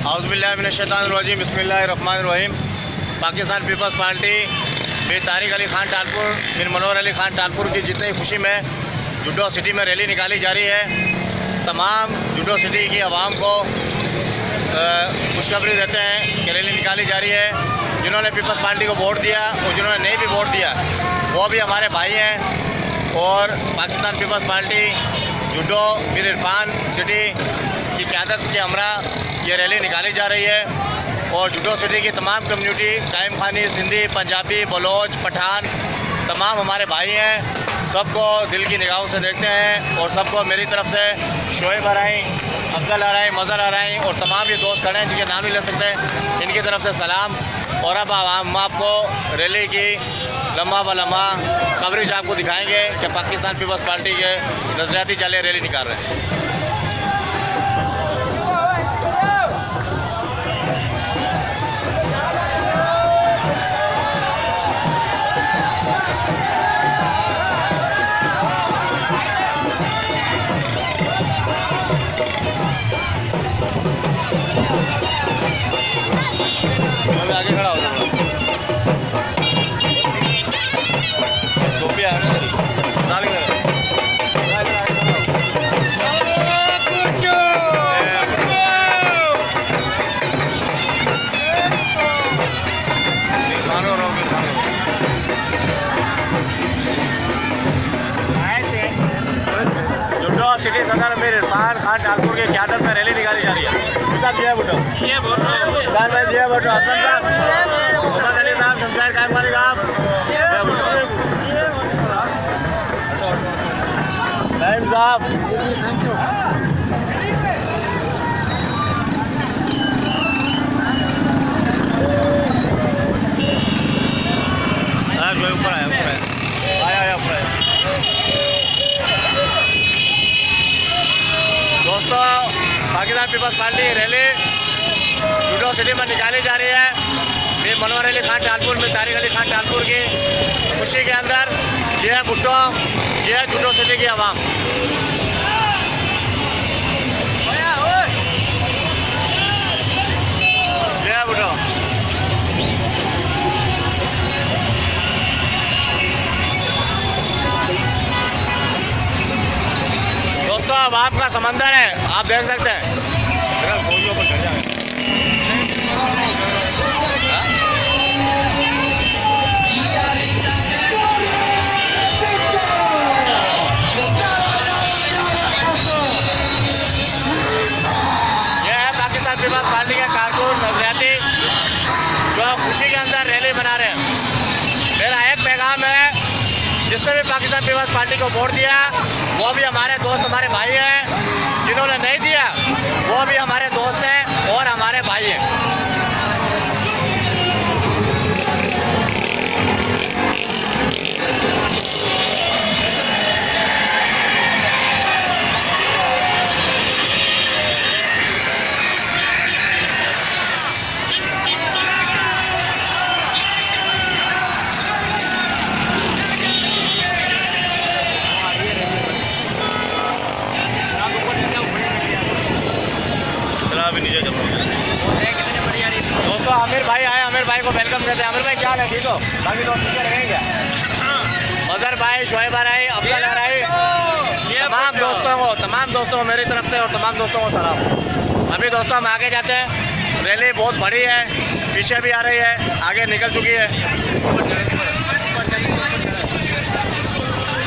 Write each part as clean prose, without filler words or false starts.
औज़ुबिल्लाहिमिनश्शैतानिर्रजीम बिस्मिल्लाहिर्रहमानिर्रहीम। Pakistan peoples party फिर तारिक अली खान टालपुर फिर मनोहर अली खान टालपुर की जितनी खुशी में जुडो सिटी में रैली निकाली जा रही है। तमाम जुडो सिटी की आवाम को खुशखबरी देते हैं कि रैली निकाली जा रही है। जिन्होंने पीपल्स पार्टी को वोट दिया और जिन्होंने नहीं भी वोट दिया वो भी हमारे भाई हैं। और पाकिस्तान पीपल्स पार्टी जुडो फिर इरफान सिटी की क़यादत के हमरा ये रैली निकाली जा रही है। और जुडो सिटी की तमाम कम्युनिटी कायम खानी, सिंधी, पंजाबी, बलोच, पठान तमाम हमारे भाई हैं। सबको दिल की निगाहों से देखते हैं और सबको मेरी तरफ से शोएब आराई, अफजल आराई, मज़र आराई और तमाम ये दोस्त खड़े हैं जिनके नाम नहीं ले सकते, इनकी तरफ से सलाम। और अब हम आपको रैली की लम्हा ब लम्हा कवरेज आपको दिखाएंगे कि पाकिस्तान पीपल्स पार्टी के नज़रियाती जाले रैली निकाल रहे हैं। आगे खड़ा हो टोपिया है ना जुडो सिटी सदर में इरफान खान टालपुर की क़यादत में रैली निकाली जा रही है। जय भुट्टो, साहब जय भुट्टो, हसन साहब, मोहम्मद अली साहब, शमशाद कायम खानी साहब, नाइम साहब, जो ऊपर आया ऊपर आया। दोस्तों, पाकिस्तान पीपल्स पार्टी रैली जुडो सिटी में निकाली जा रही है। फिर मनोहर अली खान टालपुर में तारिक अली खान टालपुर की खुशी के अंदर जय भुट्टो, जय जुडो सिटी की आवाम। जय भुट्टो। दोस्तों, आवाम का समंदर है, आप देख सकते हैं। पीपल्स पार्टी के कारकुन नजरियाती जो खुशी के अंदर रैली बना रहे हैं। मेरा एक पैगाम है, जिसने भी पाकिस्तान पीपल्स पार्टी को वोट दिया वो भी हमारे दोस्त, हमारे भाई हैं। जिन्होंने नहीं दिया वो भी हमारे दोस्त हैं और हमारे भाई हैं। दोस्तों, आमिर भाई आए, आमिर भाई को वेलकम करते हैं। आमिर भाई क्या है, ठीक हो? बाकी दोस्त नीचे रहेंगे क्या? मज़र भाई, शोएब आराई, अफजल आराई, तमाम दोस्तों को मेरी तरफ से और तमाम दोस्तों को सलाम। अभी दोस्तों हम आगे जाते हैं। रैली बहुत बड़ी है, पीछे भी आ रही है, आगे निकल चुकी है।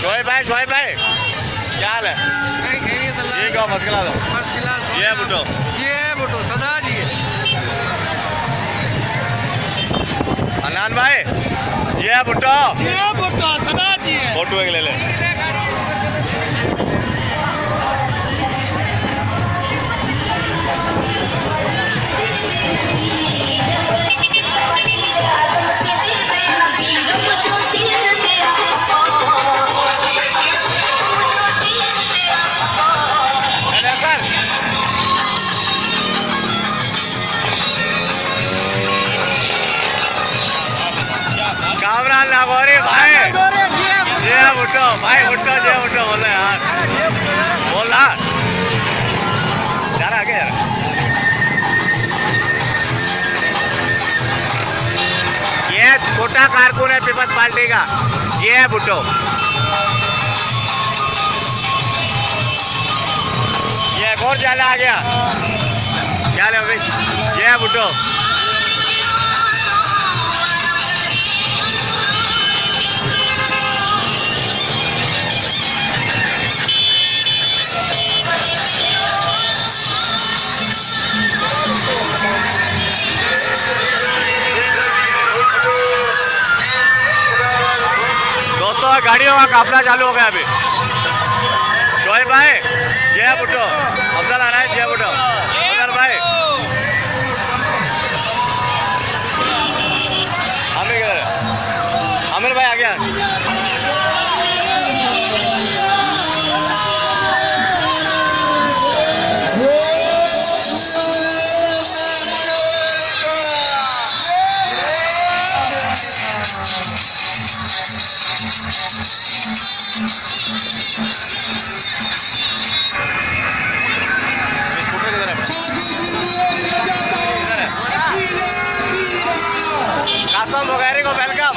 शोएब भाई क्या हाल है? ठीक हो? मस्किला दो। ये भुट्टो सदा जी। अनान भाई, ये भुट्टो सदा जी। फोटो एक ले ले। कामरान नागौरी भाई, जय भुट्टो बोले यार। छोटा कारकुन है पीपल्स पार्टी का, ये है भुट्टो। ये एक और जाला आ गया, क्या है भाई, ये है भुट्टो। दोस्तों गाड़ियों का काफिला चालू हो गया अभी। शोएब भाई, ये है भुट्टो। अफजल आ रहा है, ये भुट्टो। अफजल भाई, आमिर किधर है? आमिर भाई आ गया। कासम वगैरह को वेलकम।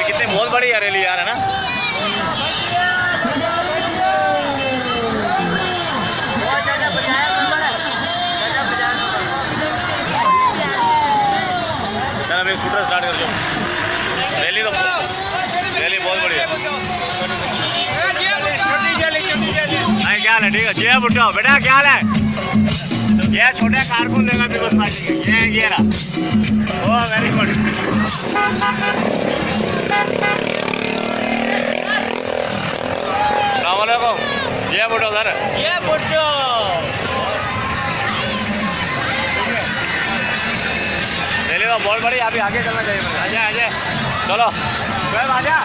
कितने बहुत बड़ी रैली यार, है ना? चलो स्कूटर स्टार्ट कर दो। रैली बहुत बढ़िया। क्या हाल है? ठीक है जी भुट्टो बेटा, क्या हाल है? ये छोटे कारकुन देगा पीपल्स पार्टी के, ये रहा। ओ वेरी गुड। अस्सलामुअलैकुम। ये भुट्टो सर, ये भुट्टो। रैली तो बहुत बड़ी, अभी आगे चलना चाहिए। आजा आजा, चलो आजा।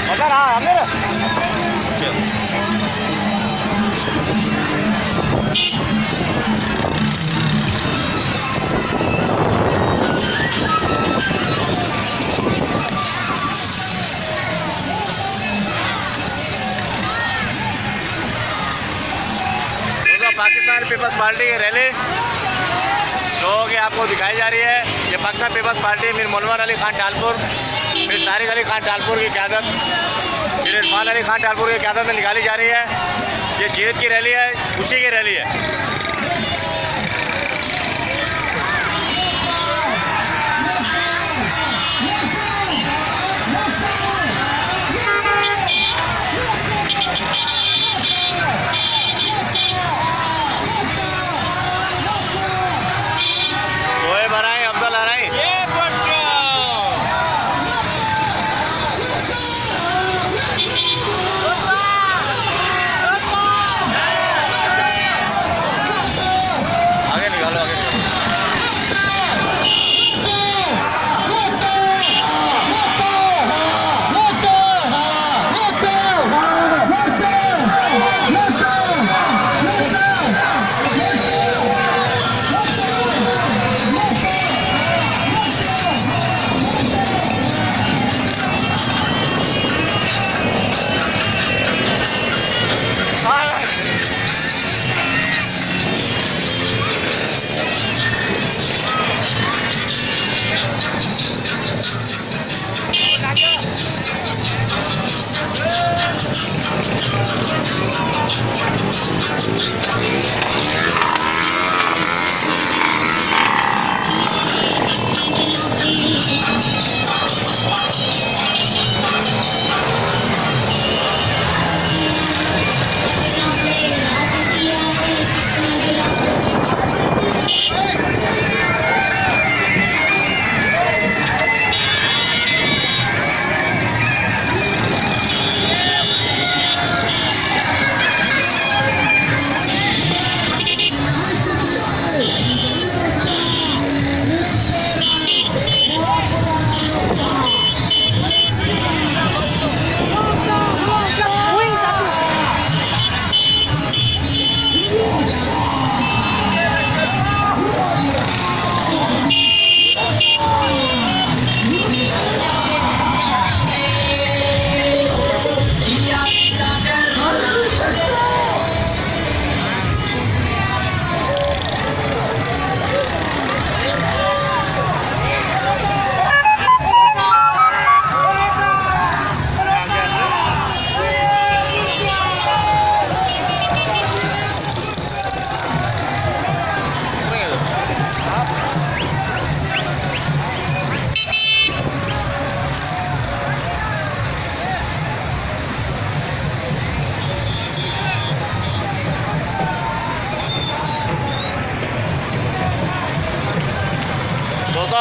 बता रहा आमिर। पाकिस्तान पीपल्स पार्टी की रैली जो कि आपको दिखाई जा रही है, ये पाकिस्तान पीपल्स पार्टी मीर मुनव्वर अली खान टालपुर, फिर तारिक अली खान टालपुर की क़यादत, फिर इरफान अली खान टालपुर की क़यादत में निकाली जा रही है। ये जीत की रैली है, खुशी की रैली है। अफजल आ रहा है,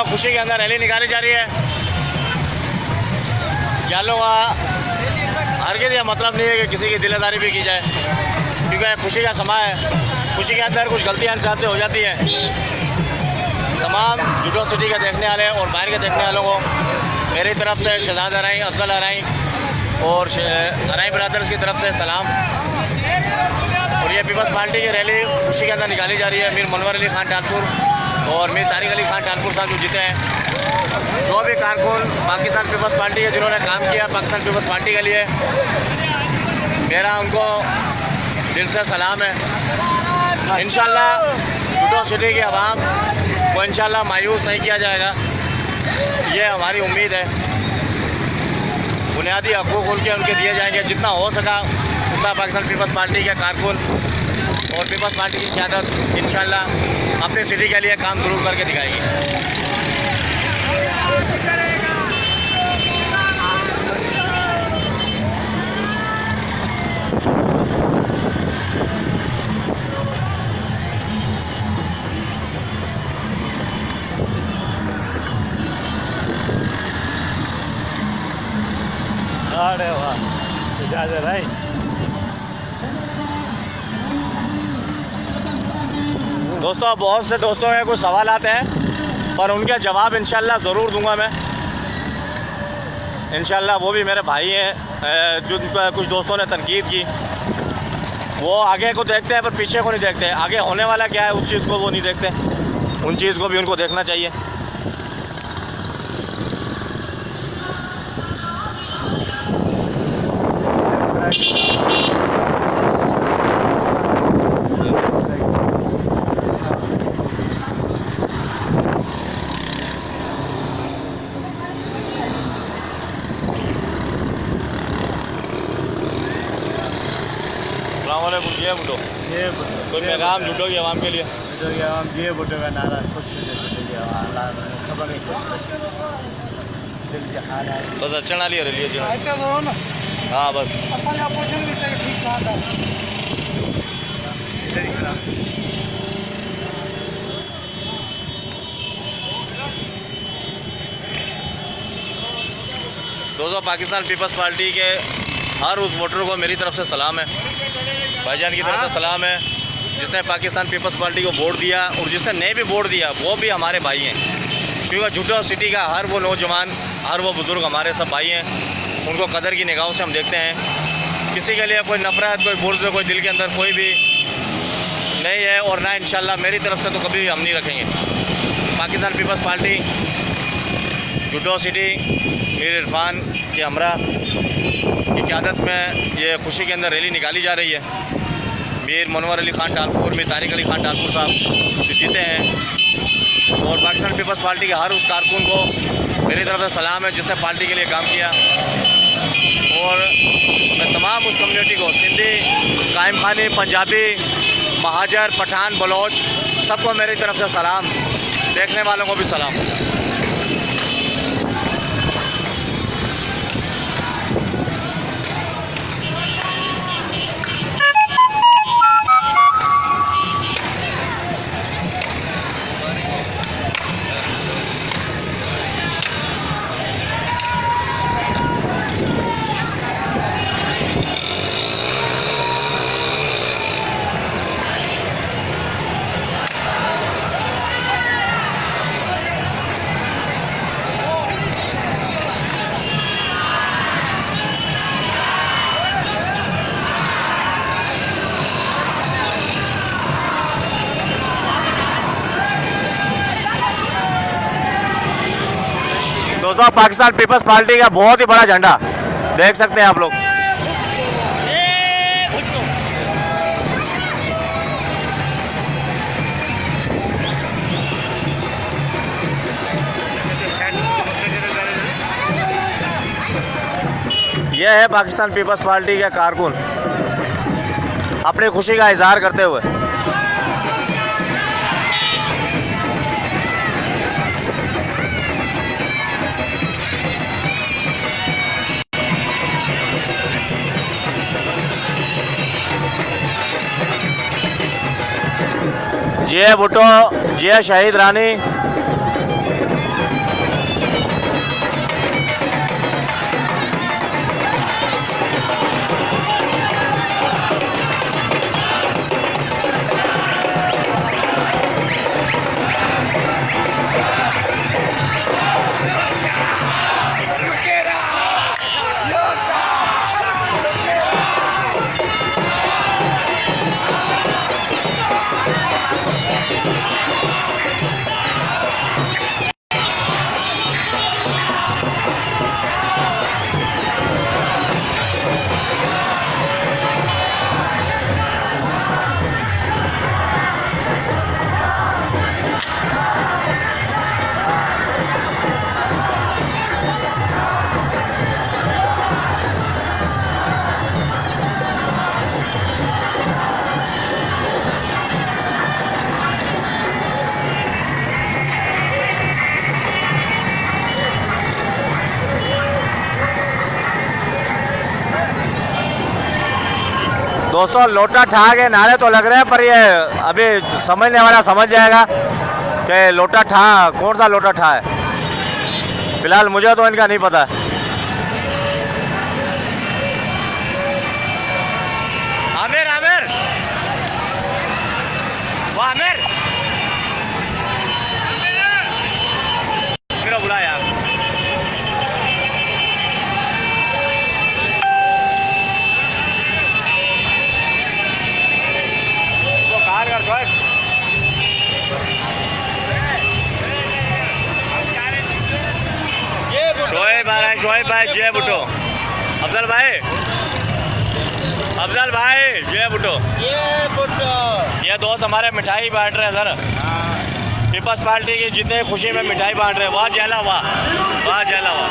खुशी के अंदर रैली निकाली जा रही है। जालो हरगिज़ ये मतलब नहीं है कि किसी की दिलेदारी भी की जाए, क्योंकि खुशी का समय है। खुशी के अंदर कुछ गलतियाँ इंसान से हो जाती हैं। तमाम जुडो सिटी के देखने वाले और बाहर के देखने वालों को मेरी तरफ से शहजाद अराई, अफजल अराई और अराई ब्रदर्स की तरफ से सलाम। और ये पीपल्स पार्टी की रैली खुशी के अंदर निकाली जा रही है। मीर मुनव्वर अली खान टालपुर और मीर तारिक अली खान टालपुर साहब जो जीते हैं, जो भी कारकुन पाकिस्तान पीपल्स पार्टी के जिन्होंने काम किया पाकिस्तान पीपल्स पार्टी के लिए, मेरा उनको दिल से सलाम है। इंशाल्लाह जुडो सिटी के अवाम को इंशाल्लाह मायूस नहीं किया जाएगा, ये हमारी उम्मीद है। बुनियादी हकूक़ उनके दिए जाएंगे, जितना हो सका उतना पाकिस्तान पीपल्स पार्टी के कारकुन और पीपल्स पार्टी की क़यादत इंशाल्लाह अपनी सिटी के लिए काम ज़रूर करके दिखाएगी। अरे वाह, इजाज़त है। दोस्तों, बहुत से दोस्तों के कुछ सवाल आते हैं, पर उनके जवाब इंशाल्लाह ज़रूर दूंगा मैं। इंशाल्लाह वो भी मेरे भाई हैं। जिन पर कुछ दोस्तों ने तनकीद की, वो आगे को देखते हैं पर पीछे को नहीं देखते। आगे होने वाला क्या है उस चीज़ को वो नहीं देखते, उन चीज़ को भी उनको देखना चाहिए। ये बुटो, कोई पैगाम जुडो की आवाम के लिए? ये बुटो का नारा खुश खबर है, खुश दिल के हाल है। बस अच्छा ना लिया रही है। हाँ बस दोस्तों, पाकिस्तान पीपल्स पार्टी के हर उस वोटर को मेरी तरफ से सलाम है, भाईजान की तरफ से सलाम है, जिसने पाकिस्तान पीपल्स पार्टी को वोट दिया और जिसने नहीं भी वोट दिया वो भी हमारे भाई हैं। क्योंकि जुडो सिटी का हर वो नौजवान, हर वो बुज़ुर्ग हमारे सब भाई हैं। उनको कदर की निगाहों से हम देखते हैं। किसी के लिए कोई नफरत, कोई बुर्ज़, कोई दिल के अंदर कोई भी नहीं है, और ना इंशाल्लाह मेरी तरफ से तो कभी भी हम नहीं रखेंगे। पाकिस्तान पीपल्स पार्टी जुडो सिटी मीर इरफान के हमरा की क़यादत में ये खुशी के अंदर रैली निकाली जा रही है। मीर मुनव्वर अली खान टालपुर, मीर तारिक अली खान टालपुर साहब जो जीते हैं, और पाकिस्तान पीपल्स पार्टी के हर उस कारकुन को मेरी तरफ से सलाम है जिसने पार्टी के लिए काम किया। और मैं तमाम उस कम्युनिटी को, सिंधी, कायम खानी, पंजाबी, महाजर, पठान, बलोच, सबको मेरी तरफ से सलाम, देखने वालों को भी सलाम। दोस्तों, पाकिस्तान पीपल्स पार्टी का बहुत ही बड़ा झंडा देख सकते हैं आप लोग। यह है पाकिस्तान पीपल्स पार्टी के कारकुन अपनी खुशी का इजहार करते हुए। जे भुट्टो, जे शहीद रानी, दोस्तों लोटा ठा के नारे तो लग रहे हैं, पर ये अभी समझने वाला समझ जाएगा कि लोटा ठा कौन सा लोटा ठा है। फिलहाल मुझे तो इनका नहीं पता। आमिर आमिर वाह आमिर मेरा बुला यार। शोएब भाई जय भुट्टो, अफजल भाई जय भुट्टो। ये दोस्त हमारे मिठाई बांट रहे हैं सर, पीपल्स पार्टी की जितने खुशी में मिठाई बांट रहे हैं। वाह जयला वाह, वाह जयला वाह।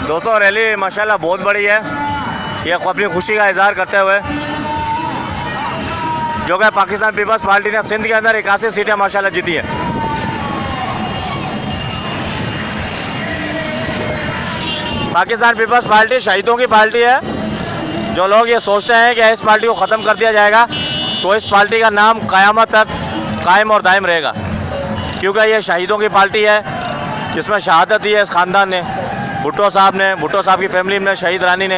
दोस्तों रैली माशाल्लाह बहुत बड़ी है। ये अपनी खुशी का इजहार करते हुए जो कि पाकिस्तान पीपल्स पार्टी ने सिंध के अंदर 81 सीटें माशाल्लाह जीती है। पाकिस्तान पीपल्स पार्टी शहीदों की पार्टी है। जो लोग ये सोचते हैं कि इस पार्टी को ख़त्म कर दिया जाएगा, तो इस पार्टी का नाम क़यामत तक कायम और दायम रहेगा, क्योंकि ये शहीदों की पार्टी है। इसमें शहादत दी है इस ख़ानदान ने, भुट्टो साहब ने, भुट्टो साहब की फैमिली ने, शहीद रानी ने।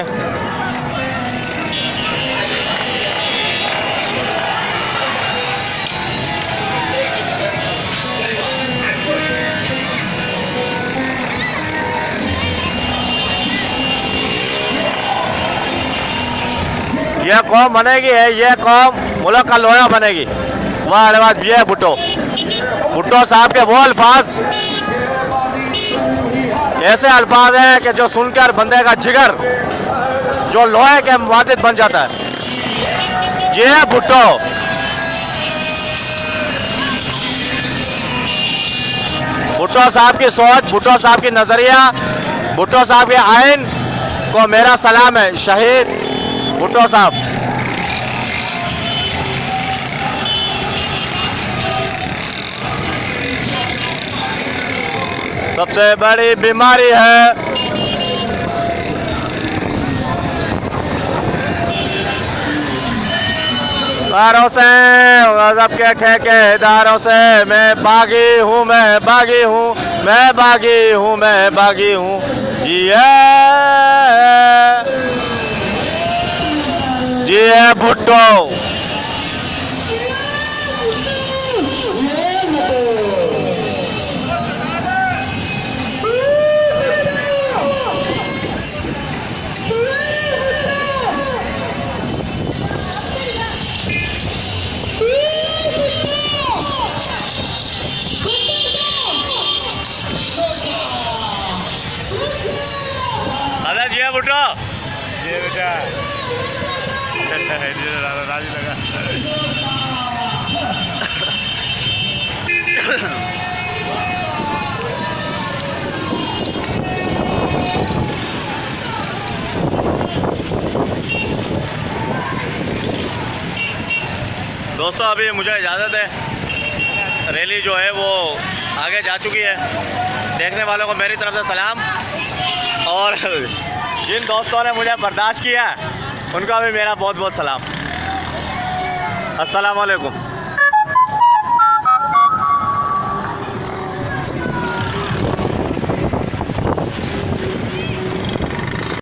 यह कौम बनेगी है, यह कौम मुल्क का लोहा बनेगी। वाह अरे ये भुट्टो, भुट्टो साहब के वो अल्फाज, ऐसे अल्फाज हैं कि जो सुनकर बंदे का जिगर जो लोहे के मुवादिद बन जाता है। ये भुट्टो, भुट्टो साहब की सोच, भुट्टो साहब की नजरिया, भुट्टो साहब के आइन को मेरा सलाम है। शहीद भुट्टो साहब। सबसे बड़ी बीमारी है दारों से, गज़ब के ठेकेदारों से। मैं बागी हूँ, मैं बागी हूँ, मैं बागी हूँ, मैं बागी हूँ। ये भुट्टो। दादा जी है भुट्टो, ये बेटा राजी लगा। दोस्तों अभी मुझे इजाज़त है, रैली जो है वो आगे जा चुकी है। देखने वालों को मेरी तरफ से सलाम, और जिन दोस्तों ने मुझे बर्दाश्त किया उनका भी मेरा बहुत बहुत सलाम। अस्सलाम वालेकुम।